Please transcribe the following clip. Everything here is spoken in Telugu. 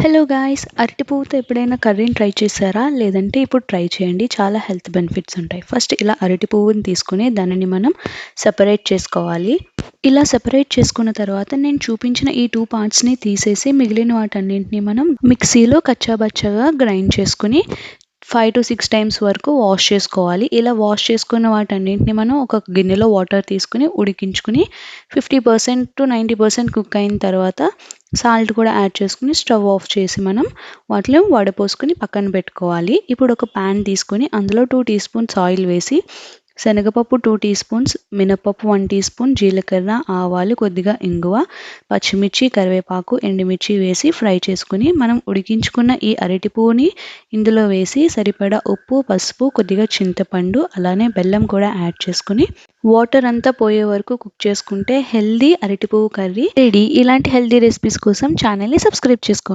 హలో గాయ్స్, అరటి పువ్వుతో ఎప్పుడైనా కర్రీని ట్రై చేశారా? లేదంటే ఇప్పుడు ట్రై చేయండి. చాలా హెల్త్ బెనిఫిట్స్ ఉంటాయి. ఫస్ట్ ఇలా అరటి పువ్వుని తీసుకొని దానిని మనం సెపరేట్ చేసుకోవాలి. ఇలా సెపరేట్ చేసుకున్న తర్వాత నేను చూపించిన ఈ 2 పార్ట్స్‌ని తీసేసి మిగిలిన వాటన్నింటిని మనం మిక్సీలో కచ్చాబచ్చాగా గ్రైండ్ చేసుకొని 5-6 టైమ్స్ వరకు వాష్ చేసుకోవాలి. ఇలా వాష్ చేసుకున్న వాటన్నింటిని మనం ఒక గిన్నెలో వాటర్ తీసుకొని ఉడికించుకొని 50% to 90% కుక్ అయిన తర్వాత సాల్ట్ కూడా యాడ్ చేసుకొని స్టవ్ ఆఫ్ చేసి మనం వాటిలో వడపోసుకొని పక్కన పెట్టుకోవాలి. ఇప్పుడు ఒక ప్యాన్ తీసుకొని అందులో 2 టీ స్పూన్స్ ఆయిల్ వేసి శనగపప్పు 2 టీ స్పూన్స్, మినపప్పు 1 టీ స్పూన్, జీలకర్ర, ఆవాలు, కొద్దిగా ఇంగువ, పచ్చిమిర్చి, కరివేపాకు, ఎండుమిర్చి వేసి ఫ్రై చేసుకొని మనం ఉడికించుకున్న ఈ అరటి పువ్వుని ఇందులో వేసి సరిపడా ఉప్పు, పసుపు, కొద్దిగా చింతపండు, అలానే బెల్లం కూడా యాడ్ చేసుకొని వాటర్ అంతా పోయే వరకు కుక్ చేసుకుంటే హెల్దీ అరటి పువ్వు కర్రీ రెడీ. ఇలాంటి హెల్దీ రెసిపీస్ కోసం ఛానల్ని సబ్స్క్రైబ్ చేసుకోండి.